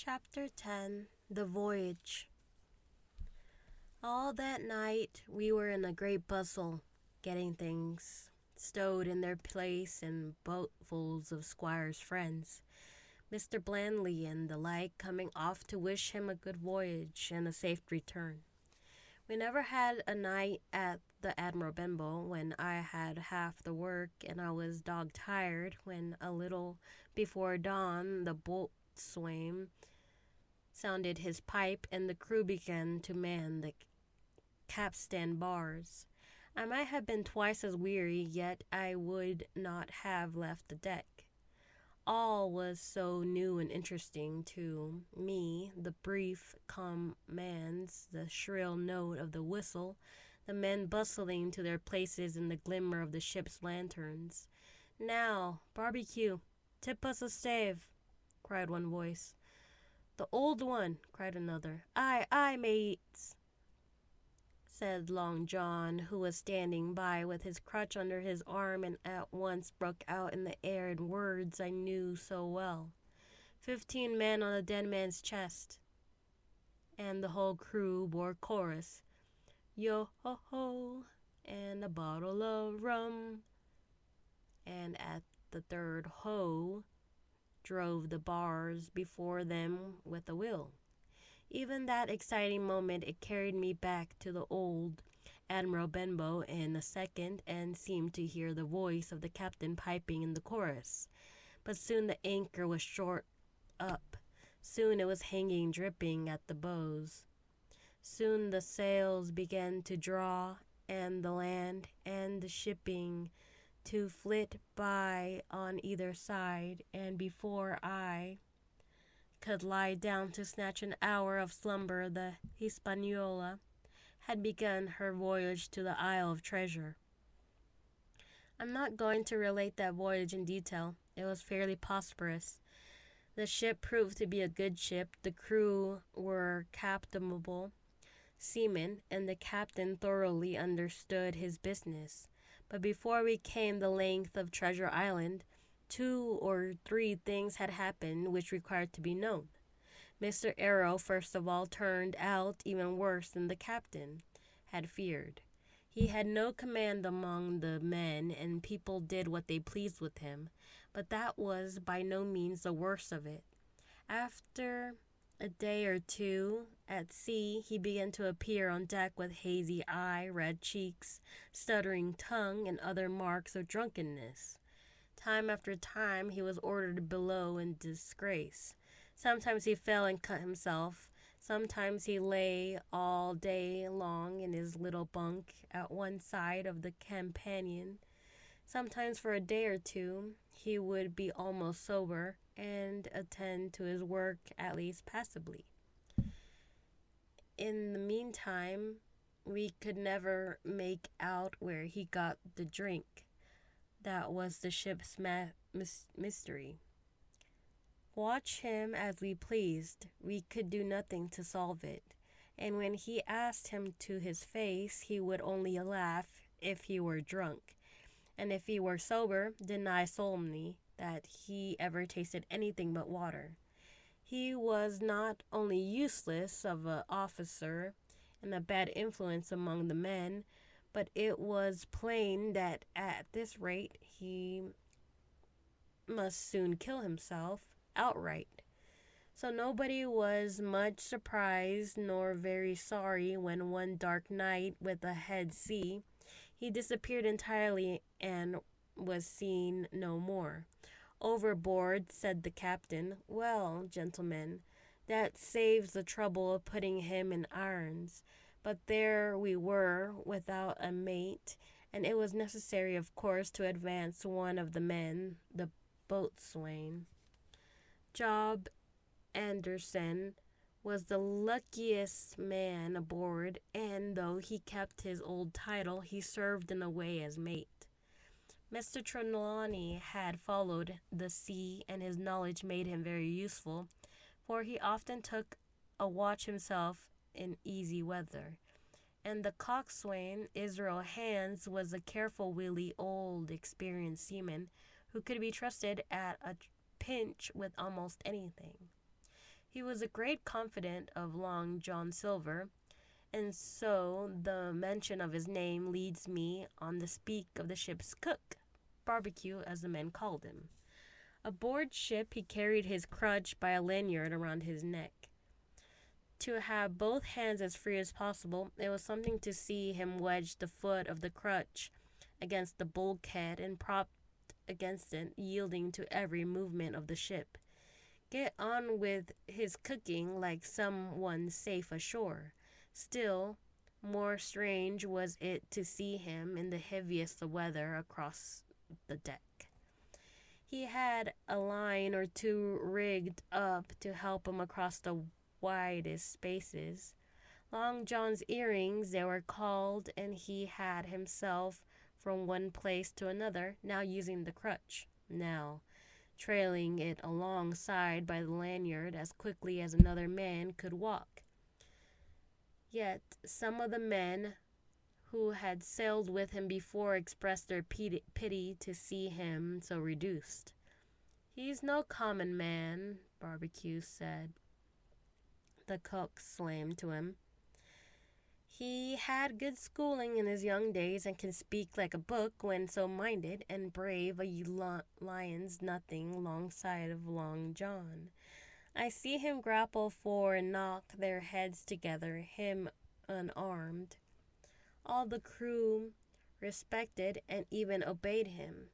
Chapter 10 The Voyage. All that night we were in a great bustle, getting things stowed in their place in boatfuls of Squire's friends, Mr. Blandley and the like, coming off to wish him a good voyage and a safe return. We never had a night at the Admiral Benbow when I had half the work and I was dog-tired, when a little before dawn the boatswain sounded his pipe and the crew began to man the capstan bars. I might have been twice as weary, yet I would not have left the deck. All was so new and interesting to me, the brief commands, the shrill note of the whistle, the men bustling to their places in the glimmer of the ship's lanterns. "Now, barbecue, tip us a stave," cried one voice. "The old one," cried another. "Aye, aye, mates," said Long John, who was standing by with his crutch under his arm, and at once broke out in the air in words I knew so well. 15 men on the dead man's chest. And the whole crew bore chorus, "Yo-ho-ho," and a bottle of rum. And at the third ho, drove the bars before them with a will. Even that exciting moment, it carried me back to the old Admiral Benbow in a second, and seemed to hear the voice of the captain piping in the chorus. But soon the anchor was short up. Soon it was hanging dripping at the bows. Soon the sails began to draw, and the land and the shipping to flit by on either side, and before I could lie down to snatch an hour of slumber, the Hispaniola had begun her voyage to the Isle of Treasure. I'm not going to relate that voyage in detail. It was fairly prosperous. The ship proved to be a good ship. The crew were captainable seamen, and the captain thoroughly understood his business. But before we came the length of Treasure Island, 2 or 3 things had happened which required to be known. Mr. Arrow, first of all, turned out even worse than the captain had feared. He had no command among the men, and people did what they pleased with him, but that was by no means the worst of it. After a day or two at sea, he began to appear on deck with hazy eye, red cheeks, stuttering tongue, and other marks of drunkenness. Time after time he was ordered below in disgrace. Sometimes he fell and cut himself. Sometimes he lay all day long in his little bunk at one side of the companion. Sometimes for a day or two he would be almost sober, and attend to his work at least passably. In the meantime, we could never make out where he got the drink. That was the ship's mystery. Watch him as we pleased, we could do nothing to solve it, and when he asked him to his face, he would only laugh if he were drunk, and if he were sober, deny solemnly that he ever tasted anything but water. He was not only useless of an officer and a bad influence among the men, but it was plain that at this rate he must soon kill himself outright. So nobody was much surprised nor very sorry when one dark night with a head sea he disappeared entirely and was seen no more. "Overboard," said the captain. "Well, gentlemen, that saves the trouble of putting him in irons. But there we were, without a mate, and it was necessary, of course, to advance one of the men, the boatswain. Job Anderson was the luckiest man aboard, and though he kept his old title, he served in a way as mate. Mr. Trelawney had followed the sea, and his knowledge made him very useful, for he often took a watch himself in easy weather. And the coxswain, Israel Hands, was a careful, wily, old, experienced seaman who could be trusted at a pinch with almost anything. He was a great confidant of Long John Silver, and so the mention of his name leads me on to speak of the ship's cook, Barbecue as the men called him. Aboard ship, he carried his crutch by a lanyard around his neck. To have both hands as free as possible, it was something to see him wedge the foot of the crutch against the bulkhead and propped against it, yielding to every movement of the ship. Get on with his cooking like someone safe ashore. Still more strange was it to see him in the heaviest of weather across the deck. He had a line or two rigged up to help him across the widest spaces. Long John's earrings, they were called, and he had himself from one place to another, now using the crutch, now trailing it alongside by the lanyard as quickly as another man could walk. Yet some of the men who had sailed with him before expressed their pity to see him so reduced. "He's no common man," Barbecue said. The cook slammed to him. "He had good schooling in his young days and can speak like a book when so minded, and brave a lion's nothing alongside of Long John. I see him grapple for and knock their heads together, him unarmed. All the crew respected and even obeyed him.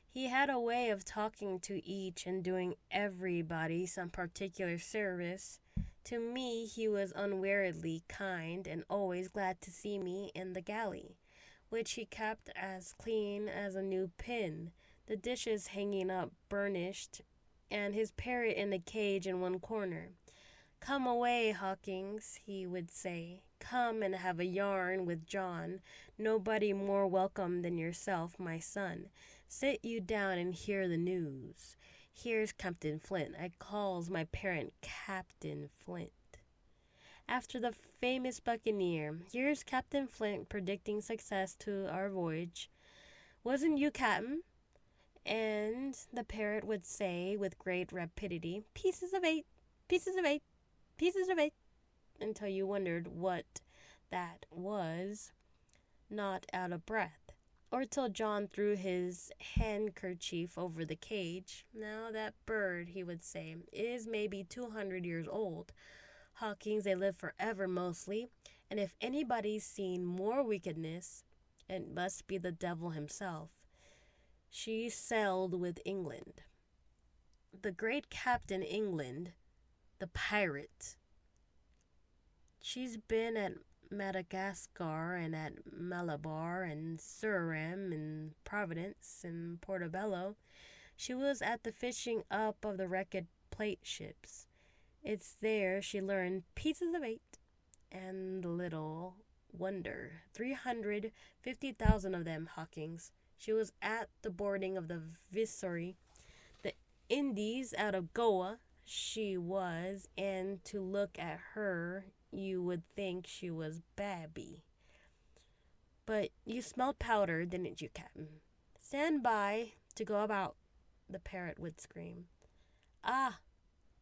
He had a way of talking to each and doing everybody some particular service. To me he was unweariedly kind and always glad to see me in the galley, which he kept as clean as a new pin, the dishes hanging up burnished, and his parrot in a cage in one corner. 'Come away, Hawkins,' he would say. 'Come and have a yarn with John. Nobody more welcome than yourself, my son. Sit you down and hear the news. Here's Captain Flint. I calls my parent Captain Flint. After the famous buccaneer, here's Captain Flint predicting success to our voyage. Wasn't you, Captain?' And the parrot would say with great rapidity, 'Pieces of 8, pieces of 8, pieces of 8, until you wondered what that was, not out of breath. Or till John threw his handkerchief over the cage. 'Now that bird,' he would say, 'is maybe 200 years old. Hawkins, they live forever mostly, and if anybody's seen more wickedness, it must be the devil himself. She sailed with England. The great Captain England, the pirate. She's been at Madagascar and at Malabar and Surinam and Providence and Portobello. She was at the fishing up of the wrecked plate ships. It's there she learned pieces of 8, and little wonder. 350,000 of them, Hawkins. She was at the boarding of the Viceroy, the Indies out of Goa. She was, and to look at her, you would think she was babby. But you smelled powder, didn't you, Captain? Stand by to go about,' the parrot would scream. 'Ah,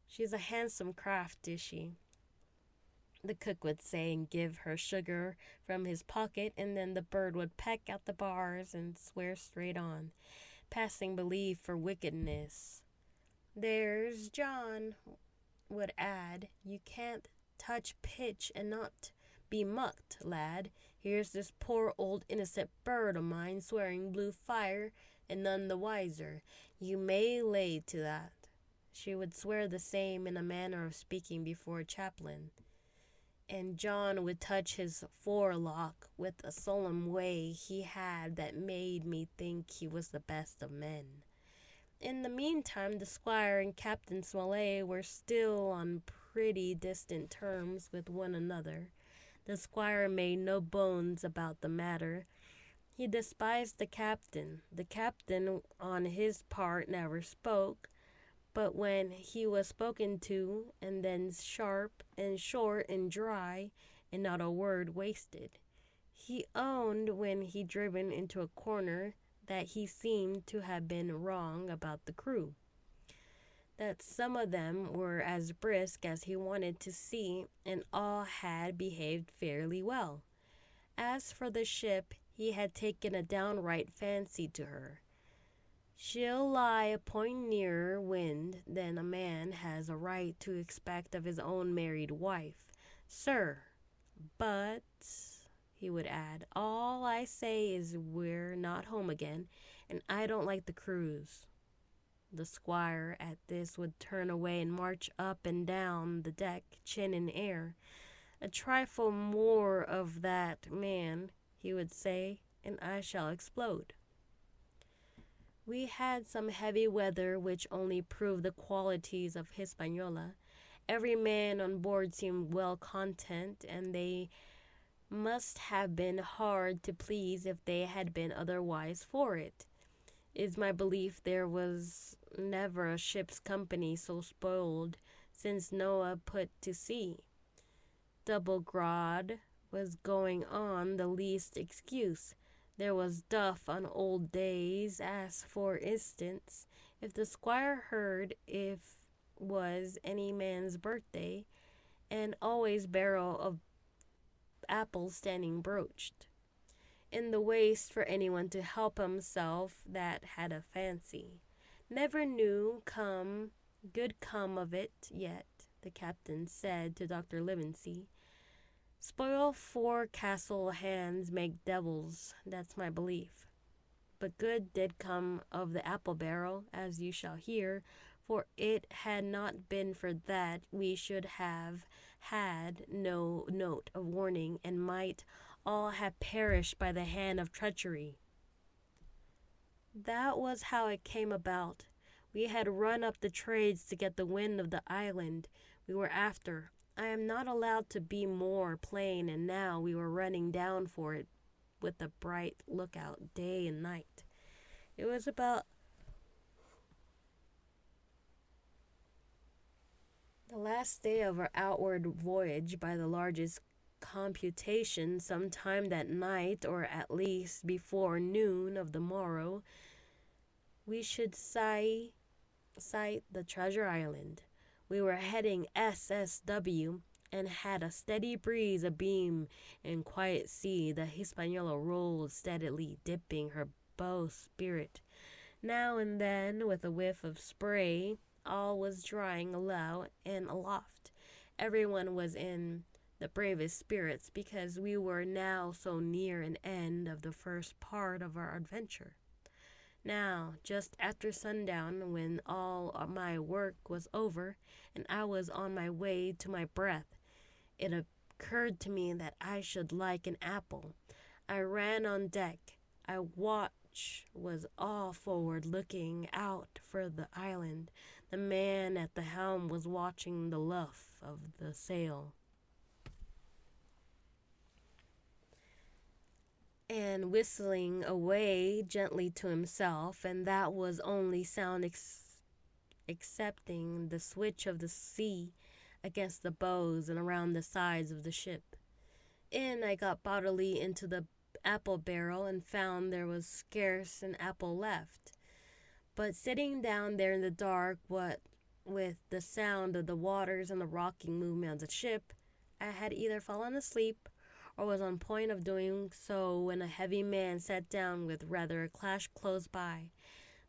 she's a handsome craft, is she?' the cook would say, and give her sugar from his pocket, and then the bird would peck out the bars and swear straight on, passing belief for wickedness. 'There's John,' would add, 'you can't touch pitch and not be mucked, lad. Here's this poor old innocent bird of mine swearing blue fire, and none the wiser. You may lay to that.' She would swear the same in a manner of speaking before a chaplain. And John would touch his forelock with a solemn way he had that made me think he was the best of men. In the meantime, the squire and Captain Smollett were still on pretty distant terms with one another. The squire made no bones about the matter. He despised the captain. The captain, on his part, never spoke, but when he was spoken to, and then sharp and short and dry, and not a word wasted. He owned, when he driven into a corner, that he seemed to have been wrong about the crew. that some of them were as brisk as he wanted to see, and all had behaved fairly well. As for the ship, he had taken a downright fancy to her. She'll lie a point nearer wind than a man has a right to expect of his own married wife, sir. But, he would add, all I say is we're not home again, and I don't like the cruise. The squire at this would turn away and march up and down the deck, chin in air. A trifle more of that, man, he would say, and I shall explode. We had some heavy weather which only proved the qualities of Hispaniola. Every man on board seemed well content, and they must have been hard to please if they had been otherwise for it. Is my belief there was never a ship's company so spoiled since Noah put to sea. Double grog was going on the least excuse. There was duff on old days, as for instance, if the squire heard if was any man's birthday, and always barrel of apples standing broached in the waist for anyone to help himself that had a fancy. Never knew good come of it yet, the captain said to Dr. Livesey. Spoil forecastle hands make devils, that's my belief. But good did come of the apple barrel, as you shall hear, for it had not been for that we should have had no note of warning, and might all have perished by the hand of treachery. That was how it came about. We had run up the trades to get the wind of the island we were after. I am not allowed to be more plain, and now we were running down for it with a bright lookout day and night. It was about the last day of our outward voyage by the largest computation, some time that night, or at least before noon of the morrow, we should sight the treasure island. We were heading SSW and had a steady breeze abeam and quiet sea. The Hispaniola rolled steadily, dipping her bowsprit now and then with a whiff of spray. All was drying alow and aloft. Everyone was in the bravest spirits because we were now so near an end of the first part of our adventure. Now, just after sundown, when all my work was over and I was on my way to my breath, it occurred to me that I should like an apple. I ran on deck. Our watch was all forward, looking out for the island. The man at the helm was watching the luff of the sail and whistling away gently to himself, and that was only sound excepting the switch of the sea against the bows and around the sides of the ship. In I got bodily into the apple barrel and found there was scarce an apple left. But sitting down there in the dark, what with the sound of the waters and the rocking movement of the ship, I had either fallen asleep or was on point of doing so when a heavy man sat down with rather a clash close by.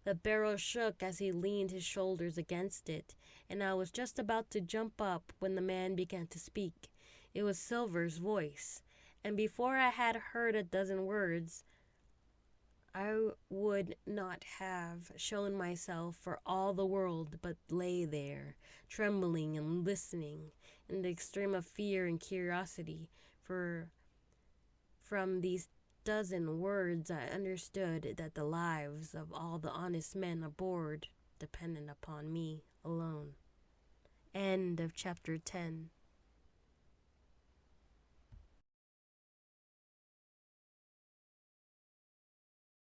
The barrel shook as he leaned his shoulders against it, and I was just about to jump up when the man began to speak. It was Silver's voice, and before I had heard a dozen words, I would not have shown myself for all the world, but lay there, trembling and listening, in the extreme of fear and curiosity, for from these dozen words I understood that the lives of all the honest men aboard depended upon me alone. End of chapter 10.